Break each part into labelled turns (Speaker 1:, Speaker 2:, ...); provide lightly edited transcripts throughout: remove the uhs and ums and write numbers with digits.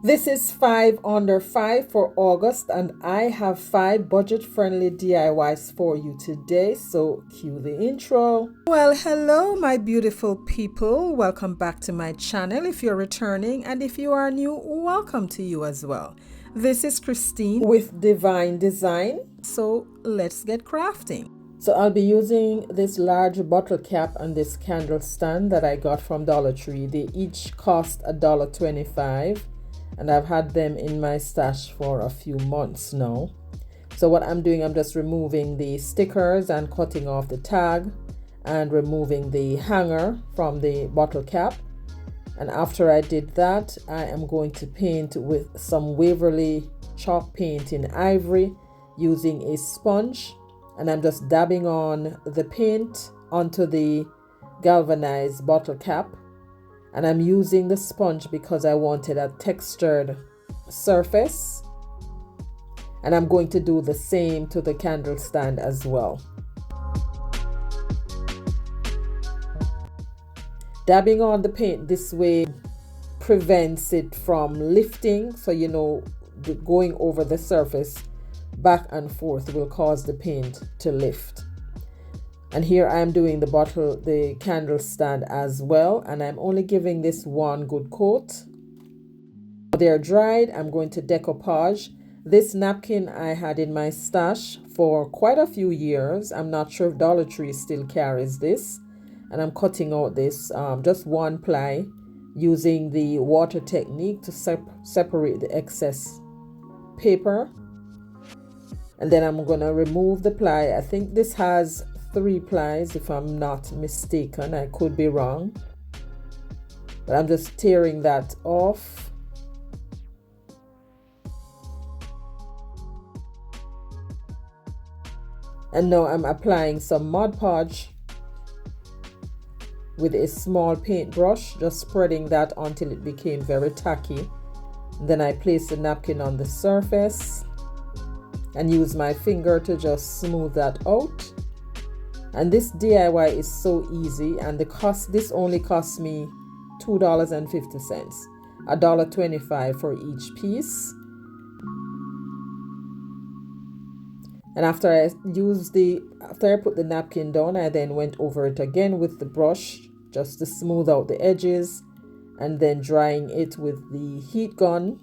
Speaker 1: This is 5 under 5 for August, and I have 5 budget-friendly DIYs for you today, so cue the intro. Well, hello my beautiful people. Welcome back to my channel if you're returning, and if you are new, welcome to you as well. This is Christine with Divine Design, so let's get crafting. So I'll be using this large bottle cap and this candle stand that I got from Dollar Tree. They each cost $1.25. And I've had them in my stash for a few months now. So what I'm doing, I'm just removing the stickers and cutting off the tag and removing the hanger from the bottle cap. And after I did that, I am going to paint with some Waverly chalk paint in ivory using a sponge. And I'm just dabbing on the paint onto the galvanized bottle cap. And I'm using the sponge because I wanted a textured surface. And I'm going to do the same to the candle stand as well. Dabbing on the paint this way prevents it from lifting. So, you know, going over the surface back and forth will cause the paint to lift. And here I am doing the candle stand as well, and I'm only giving this one good coat. They're dried. I'm going to decoupage. This napkin I had in my stash for quite a few years. I'm not sure if Dollar Tree still carries this. And I'm cutting out this just one ply using the water technique to separate the excess paper. And then I'm going to remove the ply. I think this has 3 plies if I'm not mistaken. I could be wrong, but I'm just tearing that off. And now I'm applying some Mod Podge with a small paintbrush, just spreading that until it became very tacky. And then I place the napkin on the surface and use my finger to just smooth that out. And this DIY is so easy, and this only cost me $2.50, $1.25 for each piece. And after I put the napkin down, I then went over it again with the brush just to smooth out the edges, and then drying it with the heat gun.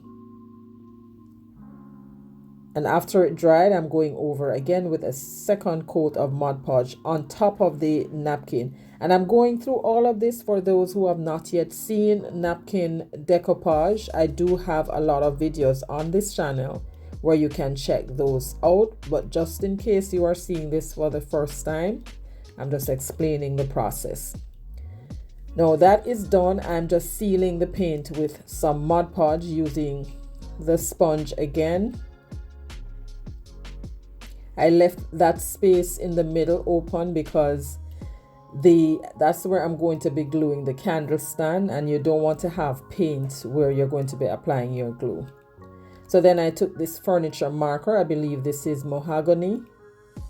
Speaker 1: And after it dried, I'm going over again with a second coat of Mod Podge on top of the napkin. And I'm going through all of this for those who have not yet seen napkin decoupage. I do have a lot of videos on this channel where you can check those out. But just in case you are seeing this for the first time, I'm just explaining the process. Now that is done, I'm just sealing the paint with some Mod Podge using the sponge again. I left that space in the middle open because that's where I'm going to be gluing the candle stand, and you don't want to have paint where you're going to be applying your glue. So then I took this furniture marker, I believe this is mahogany,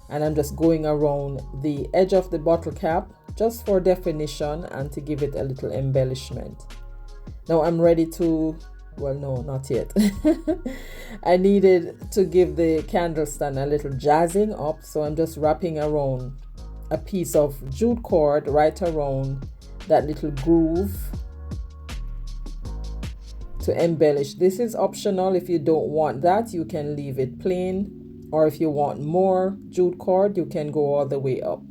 Speaker 1: and I'm just going around the edge of the bottle cap just for definition and to give it a little embellishment. Now I'm ready to, well, no, not yet. I needed to give the candle stand a little jazzing up, so I'm just wrapping around a piece of jute cord right around that little groove to embellish. This is optional. If you don't want that, you can leave it plain, or if you want more jute cord, you can go all the way up.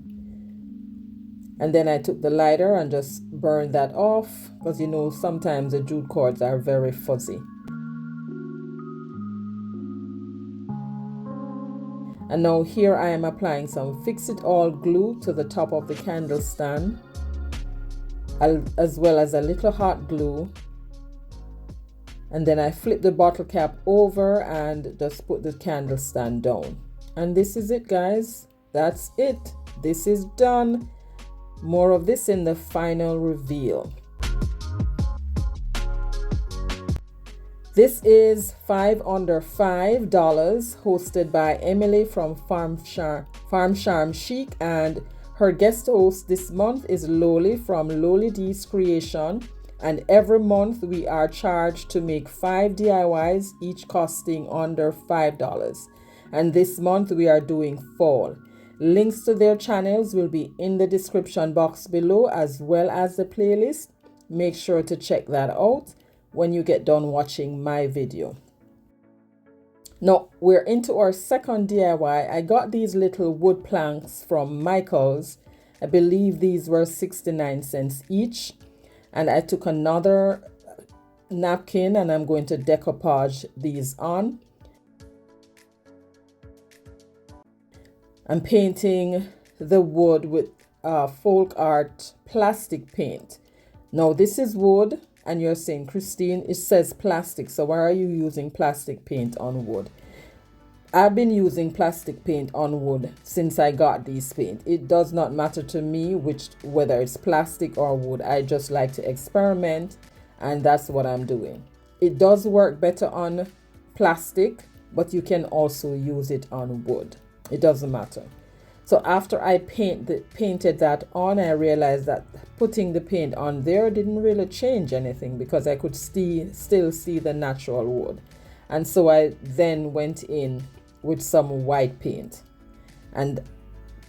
Speaker 1: And then I took the lighter and just burned that off, because you know sometimes the jute cords are very fuzzy. And now here I am applying some fix-it-all glue to the top of the candle stand, as well as a little hot glue. And then I flip the bottle cap over and just put the candle stand down. And this is it, guys. That's it. This is done. More of this in the final reveal. This is 5 under $5, hosted by Emily from Farm Charm Chic, and her guest host this month is Loli from Loli D's Creation. And every month we are charged to make 5 DIYs, each costing under $5. And this month we are doing fall. Links to their channels will be in the description box below, as well as the playlist. Make sure to check that out when you get done watching my video. Now we're into our second DIY. I got these little wood planks from Michael's. I believe these were 69 cents each. And I took another napkin and I'm going to decoupage these on. I'm painting the wood with folk art plastic paint. Now this is wood, and you're saying, Christine, it says plastic, so why are you using plastic paint on wood? I've been using plastic paint on wood since I got these paint. It does not matter to me whether it's plastic or wood. I just like to experiment, and that's what I'm doing. It does work better on plastic, but you can also use it on wood. It doesn't matter. So after I painted that on, I realized that putting the paint on there didn't really change anything, because I could still see the natural wood. And so I then went in with some white paint, and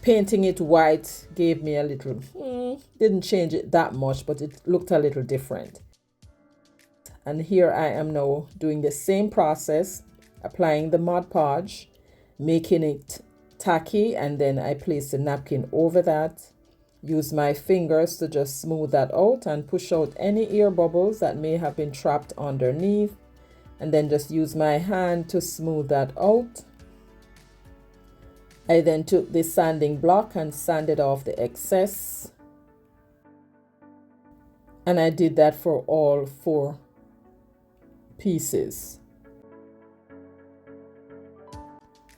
Speaker 1: painting it white gave me a little, didn't change it that much, but it looked a little different. And here I am now doing the same process, applying the Mod Podge, making it tacky, and then I place the napkin over that. Use my fingers to just smooth that out and push out any air bubbles that may have been trapped underneath, and then just use my hand to smooth that out. I then took the sanding block and sanded off the excess, and I did that for all 4 pieces.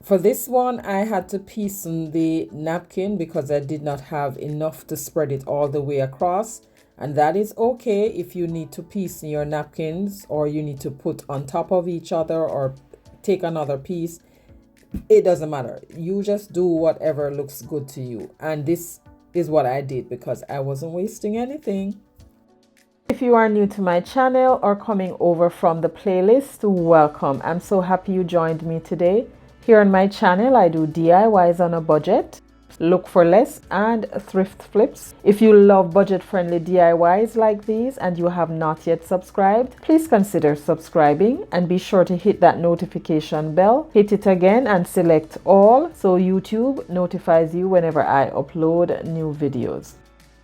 Speaker 1: For this one, I had to piesten the napkin because I did not have enough to spread it all the way across. And that is okay if you need to piesten your napkins, or you need to put on top of each other or take another piece. It doesn't matter. You just do whatever looks good to you. And this is what I did because I wasn't wasting anything. If you are new to my channel or coming over from the playlist, welcome. I'm so happy you joined me today. Here on my channel, I do DIYs on a budget, look for less, and thrift flips. If you love budget-friendly DIYs like these and you have not yet subscribed, please consider subscribing and be sure to hit that notification bell. Hit it again and select all so YouTube notifies you whenever I upload new videos.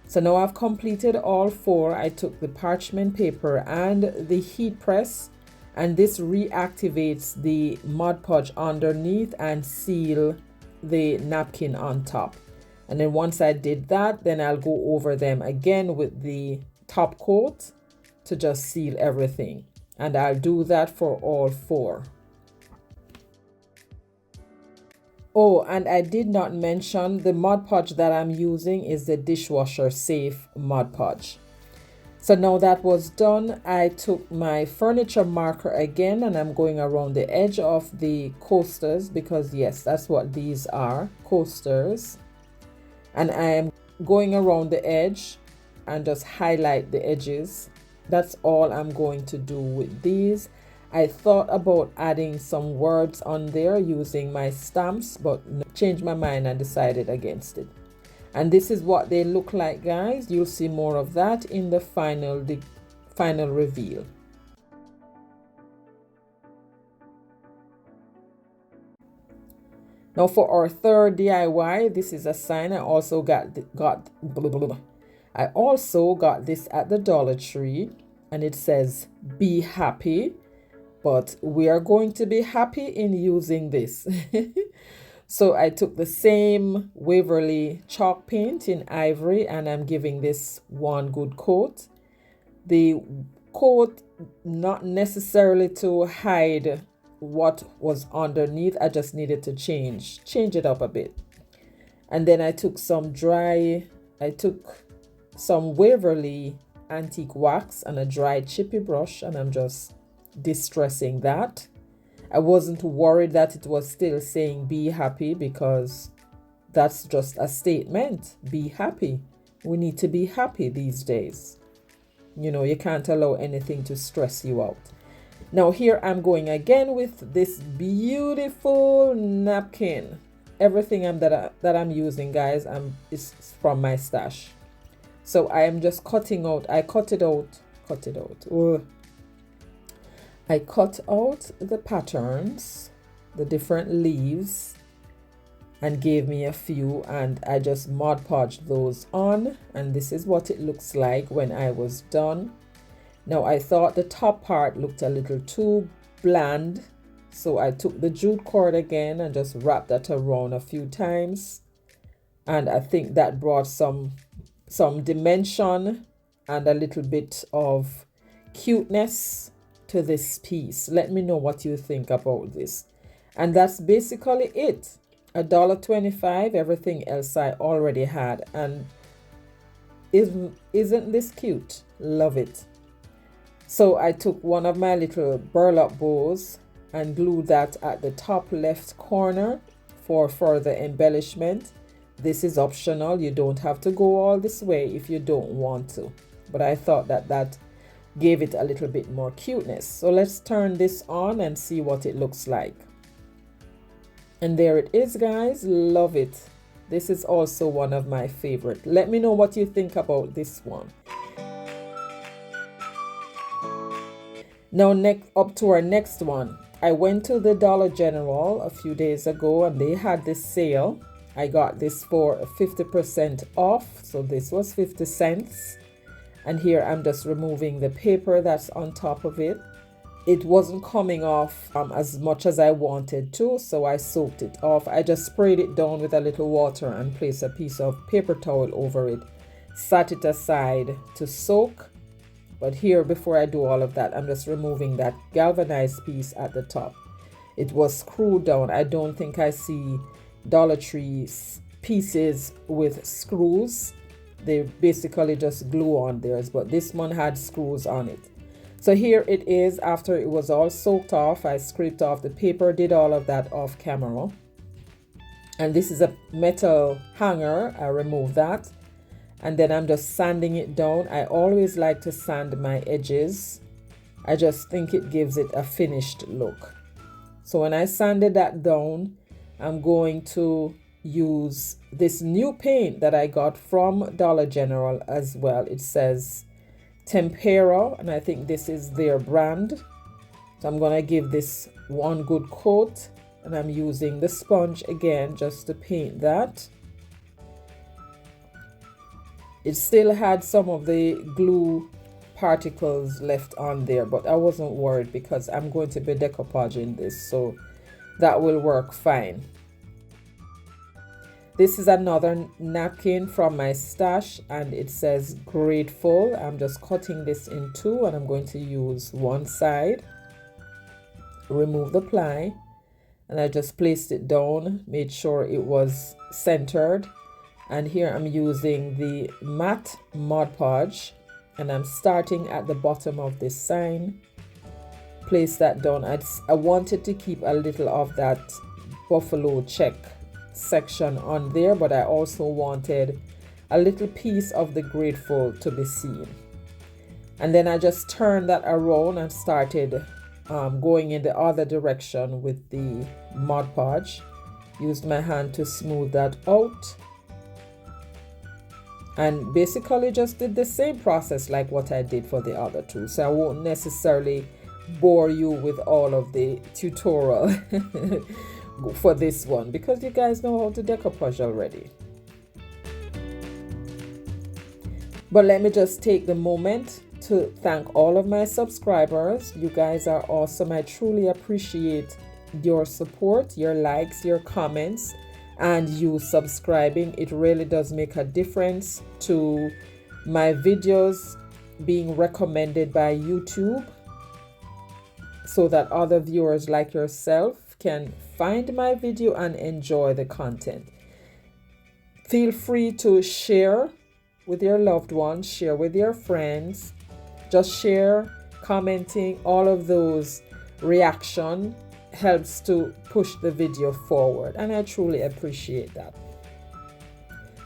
Speaker 1: So now I've completed all 4. I took the parchment paper and the heat press, and this reactivates the Mod Podge underneath and seal the napkin on top. And then once I did that, then I'll go over them again with the top coat to just seal everything. And I'll do that for all 4. Oh, and I did not mention the Mod Podge that I'm using is the dishwasher safe Mod Podge. So now that was done, I took my furniture marker again and I'm going around the edge of the coasters, because yes, that's what these are, coasters. And I am going around the edge and just highlight the edges. That's all I'm going to do with these. I thought about adding some words on there using my stamps, but changed my mind and decided against it. And this is what they look like, guys. You'll see more of that in the final reveal. Now for our third DIY, this is a sign. I also got this at the Dollar Tree, and it says "Be happy," but we are going to be happy in using this. So I took the same Waverly chalk paint in ivory, and I'm giving this one good coat. The coat, not necessarily to hide what was underneath, I just needed to change it up a bit. And then I took some Waverly antique wax and a dry chippy brush, and I'm just distressing that. I wasn't worried that it was still saying "be happy," because that's just a statement. Be happy. We need to be happy these days. You know, you can't allow anything to stress you out. Now here I'm going again with this beautiful napkin. Everything that I'm using, guys, is from my stash. So I am just cutting out. I cut out the patterns, the different leaves, and gave me a few, and I just Mod Podged those on, and this is what it looks like when I was done. Now I thought the top part looked a little too bland, so I took the jute cord again and just wrapped that around a few times, and I think that brought some dimension and a little bit of cuteness to this piece. Let me know what you think about this. And that's basically it. $1.25. Everything else I already had, and isn't this cute? Love it. So I took one of my little burlap bows and glued that at the top left corner for further embellishment. This is optional. You don't have to go all this way if you don't want to, but I thought that gave it a little bit more cuteness. So let's turn this on and see what it looks like. And there it is, guys. Love it. This is also one of my favorite. Let me know what you think about this one. Now up to our next one. I went to the Dollar General a few days ago and they had this sale. I got this for 50% off, so this was 50 cents. And here I'm just removing the paper that's on top of it. It wasn't coming off as much as I wanted to, so I soaked it off. I just sprayed it down with a little water and placed a piece of paper towel over it. Sat it aside to soak. But here, before I do all of that, I'm just removing that galvanized piece at the top. It was screwed down. I don't think I see Dollar Tree pieces with screws. They basically just glue on theirs, but this one had screws on it. So here it is after it was all soaked off. I scraped off the paper, did all of that off camera. And this is a metal hanger. I removed that. And then I'm just sanding it down. I always like to sand my edges. I just think it gives it a finished look. So when I sanded that down, I'm going to use this new paint that I got from Dollar General as well. It says Tempera, and I think this is their brand. So I'm going to give this one good coat, and I'm using the sponge again just to paint that. It still had some of the glue particles left on there, but I wasn't worried because I'm going to be decoupaging this, so that will work fine. This is another napkin from my stash and it says grateful. I'm just cutting this in two and I'm going to use one side, remove the ply, and I just placed it down, made sure it was centered. And here I'm using the matte Mod Podge and I'm starting at the bottom of this sign. Place that down. I wanted to keep a little of that buffalo check section on there, but I also wanted a little piece of the grateful to be seen. And then I just turned that around and started going in the other direction with the Mod Podge. Used my hand to smooth that out. And basically just did the same process like what I did for the other two. So I won't necessarily bore you with all of the tutorial for this one because you guys know how to decoupage already. But let me just take the moment to thank all of my subscribers. You guys are awesome. I truly appreciate your support, your likes, your comments, and you subscribing. It really does make a difference to my videos being recommended by YouTube so that other viewers like yourself can find my video and enjoy the content. Feel free to share with your loved ones, share with your friends, just share, commenting, all of those reaction helps to push the video forward, and I truly appreciate that.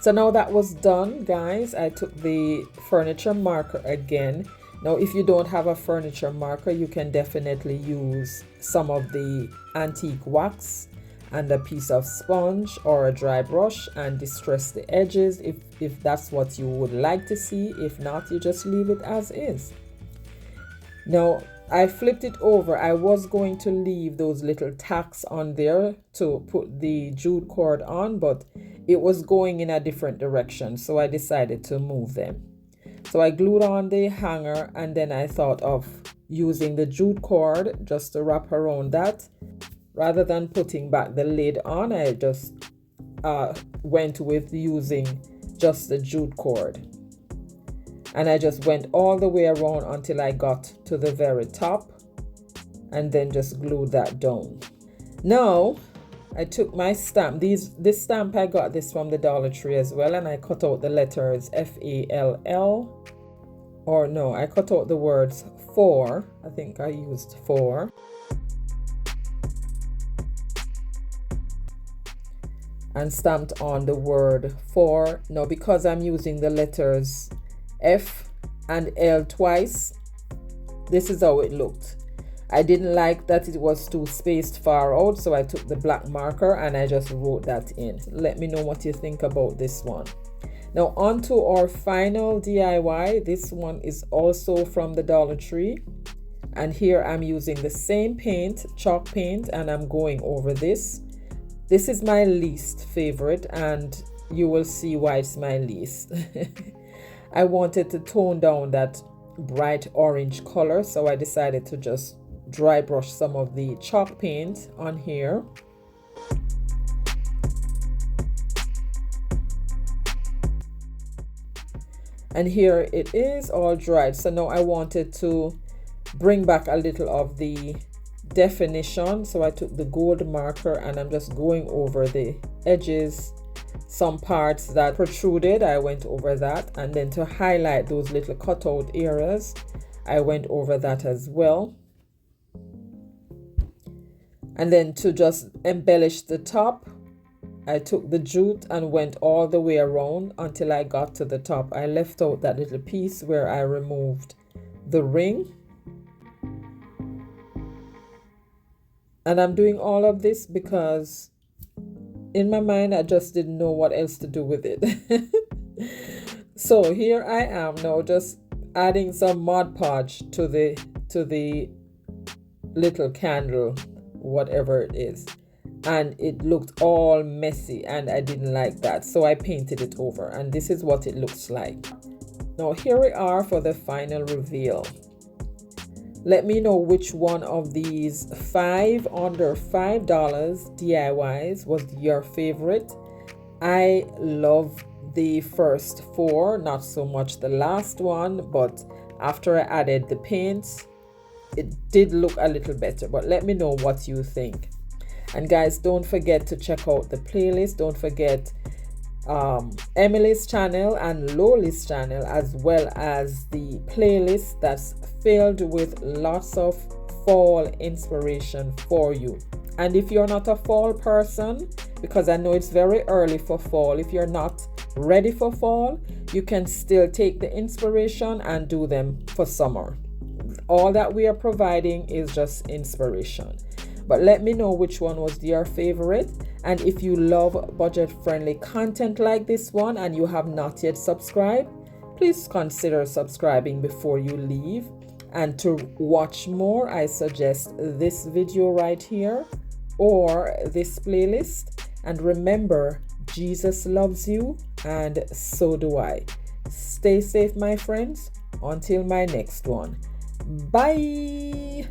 Speaker 1: So now that was done, guys, I took the furniture marker again Now, if you don't have a furniture marker, you can definitely use some of the antique wax and a piece of sponge or a dry brush and distress the edges if that's what you would like to see. If not, you just leave it as is. Now, I flipped it over. I was going to leave those little tacks on there to put the jute cord on, but it was going in a different direction, so I decided to move them. So I glued on the hanger, and then I thought of using the jute cord just to wrap around that. Rather than putting back the lid on, I just went with using just the jute cord. And I just went all the way around until I got to the very top, and then just glued that down. Now, I took my stamp. This stamp, I got this from the Dollar Tree as well, and I cut out the letters FALL, or no, I cut out the words for. I think I used for. And stamped on the word for. Now, because I'm using the letters F and L twice, this is how it looked. I didn't like that it was too spaced far out, so I took the black marker and I just wrote that in. Let me know what you think about this one. Now, on to our final DIY. This one is also from the Dollar Tree, and here I'm using the same paint, chalk paint, and I'm going over this. This is my least favorite, and you will see why it's my least. I wanted to tone down that bright orange color, so I decided to just dry brush some of the chalk paint on here. And here it is all dried. So now I wanted to bring back a little of the definition, so I took the gold marker and I'm just going over the edges. Some parts that protruded, I went over that, and then to highlight those little cutout areas, I went over that as well. And then to just embellish the top, I took the jute and went all the way around until I got to the top. I left out that little piece where I removed the ring. And I'm doing all of this because in my mind, I just didn't know what else to do with it. So here I am now, just adding some Mod Podge to the little candle, whatever it is. And it looked all messy and I didn't like that. So I painted it over, and this is what it looks like. Now here we are for the final reveal. Let me know which one of these 5 under $5 DIYs was your favorite. I love the first 4, not so much the last one, but after I added the paint, it did look a little better. But let me know what you think. And guys, don't forget to check out the playlist. Don't forget Emily's channel and Loli's channel, as well as the playlist that's filled with lots of fall inspiration for you. And if you're not a fall person, because I know it's very early for fall, if you're not ready for fall, you can still take the inspiration and do them for summer. All that we are providing is just inspiration. But let me know which one was your favorite. And if you love budget-friendly content like this one and you have not yet subscribed, please consider subscribing before you leave. And to watch more, I suggest this video right here or this playlist. And remember, Jesus loves you, and so do I. Stay safe, my friends. Until my next one. Bye.